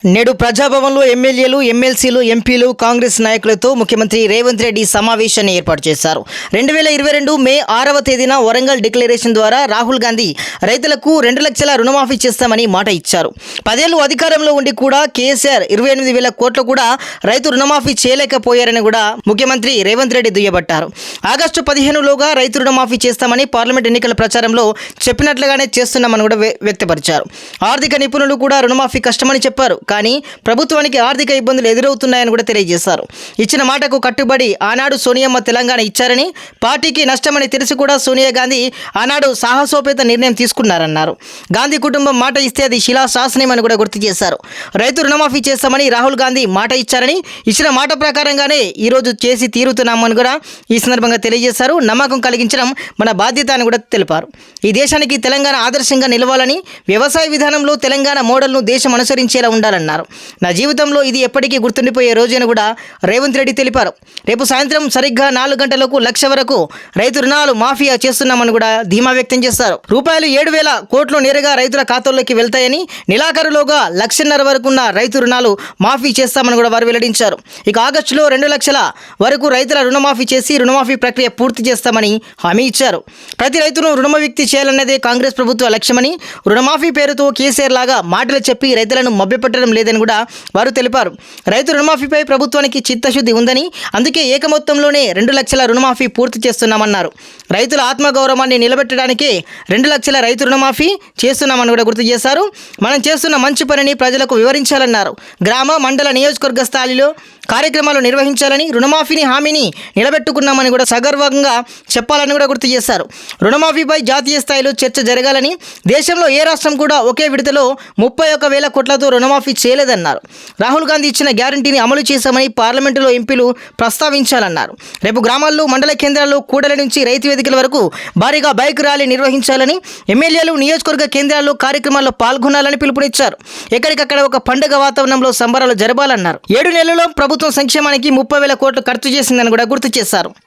నేడు ప్రజాభవన్లో ఎమ్మెల్యేలు, ఎమ్మెల్సీలు, ఎంపీలు, కాంగ్రెస్ నాయకులతో ముఖ్యమంత్రి రేవంత్ రెడ్డి సమావేశాన్ని ఏర్పాటు చేశారు. 2022 మే 6వ తేదీన వరంగల్ డిక్లరేషన్ ద్వారా రాహుల్ గాంధీ రైతులకు 2 లక్షల రుణమాఫీ చేస్తామని మాట ఇచ్చారు. 10 ఏళ్లు అధికారంలో ఉండి కూడా కేసీఆర్ 28,000 కోట్లు కూడా రైతు రుణమాఫీ చేయలేకపోయారని కూడా ముఖ్యమంత్రి రేవంత్ రెడ్డి దుయ్యబట్టారు. ఆగస్టు 15లోగా రైతు రుణమాఫీ చేస్తామని పార్లమెంట్ ఎన్నికల ప్రచారంలో చెప్పినట్లుగానే చేస్తున్నామని కూడా వ్యక్తపరిచారు. ఆర్థిక నిపుణులు కూడా రుణమాఫీ కష్టమని చెప్పారు. కానీ ప్రభుత్వానికి ఆర్థిక ఇబ్బందులు ఎదురవుతున్నాయని కూడా తెలియజేశారు. ఇచ్చిన మాటకు కట్టుబడి ఆనాడు సోనియమ్మ తెలంగాణ ఇచ్చారని, పార్టీకి నష్టమని తెలిసి కూడా సోనియా గాంధీ ఆనాడు సాహసోపేత నిర్ణయం తీసుకున్నారన్నారు. గాంధీ కుటుంబం మాట ఇస్తే అది శిలాశాసనమని కూడా గుర్తు చేశారు. రైతు రుణమాఫీ చేస్తామని రాహుల్ గాంధీ మాట ఇచ్చారని, ఇచ్చిన మాట ప్రకారంగానే ఈరోజు చేసి తీరుతున్నామని కూడా ఈ సందర్భంగా తెలియజేశారు. నమ్మకం కలిగించడం మన బాధ్యత అని కూడా తెలిపారు. ఈ దేశానికి తెలంగాణ ఆదర్శంగా నిలవాలని, వ్యవసాయ విధానంలో తెలంగాణ మోడల్ను దేశం అనుసరించేలా ఉండాలన్నారు. నా జీవితంలో ఇది ఎప్పటికీ గుర్తుండిపోయే రోజు అని కూడా రేవంత్ రెడ్డి తెలిపారు. రేపు సాయంత్రం సరిగ్గా 4 గంటలకు 1 లక్ష వరకు రైతు రుణాలు మాఫీ చేస్తున్నామని కూడా ధీమా వ్యక్తం చేశారు. రూపాయలు 7,000 కోట్లు నేరుగా రైతుల ఖాతాల్లోకి వెళ్తాయని, నెలాఖరులోగా 1.5 లక్షల వరకు ఉన్న రైతు రుణాలు మాఫీ చేస్తామని కూడా వారు వెల్లడించారు. ఇక ఆగస్టులో 2 లక్షల వరకు రైతుల రుణమాఫీ చేసి రుణమాఫీ ప్రక్రియ పూర్తి చేస్తామని హామీ ఇచ్చారు. ప్రతి రైతును రుణముక్తి చేయాలన్నదే కాంగ్రెస్ ప్రభుత్వ లక్ష్యమని, రుణమాఫీ పేరుతో కేసీఆర్ లాగా మాటలు చెప్పి రైతులను మభ్యపెట్టడం లేదని కూడా వారు తెలిపారు. రైతు రుణమాఫీపై ప్రభుత్వానికి చిత్తశుద్ధి ఉందని, అందుకే ఏకమొత్తంలోనే 2 లక్షల రుణమాఫీ పూర్తి చేస్తున్నామన్నారు. రైతుల ఆత్మగౌరవాన్ని నిలబెట్టడానికే 2 లక్షల రైతు రుణమాఫీ చేస్తున్నామని కూడా గుర్తు చేశారు. మనం చేస్తున్న మంచి పనిని ప్రజలకు వివరించాలన్నారు. గ్రామ, మండల, నియోజకవర్గ స్థాయిలో కార్యక్రమాలు నిర్వహించాలని, రుణమాఫీని హామీని నిలబెట్టుకున్నామని కూడా సగర్వంగా చెప్పాలని కూడా గుర్తు చేశారు. రుణమాఫీపై జాతీయ స్థాయిలో చర్చ జరగాలని, దేశంలో ఏ రాష్ట్రం కూడా ఒకే విడతలో 31,000 కోట్లతో రుణమాఫీ చేయలేదన్నారు. రాహుల్ గాంధీ ఇచ్చిన గ్యారంటీని అమలు చేశామని పార్లమెంటులో ఎంపీలు ప్రస్తావించాలన్నారు. రేపు గ్రామాల్లో, మండల కేంద్రాల్లో, కూడలి నుంచి రైతు వేదికల వరకు భారీగా బైక్ ర్యాలీ నిర్వహించాలని, ఎమ్మెల్యేలు నియోజకవర్గ కేంద్రాల్లో కార్యక్రమాల్లో పాల్గొనాలని పిలుపునిచ్చారు. ఎక్కడికక్కడ ఒక పండుగ వాతావరణంలో సంబరాలు జరపాలన్నారు. 7 నెలల్లో ప్రభుత్వం సంక్షేమానికి 30,000 కోట్లు ఖర్చు చేసిందని కూడా గుర్తు చేశారు.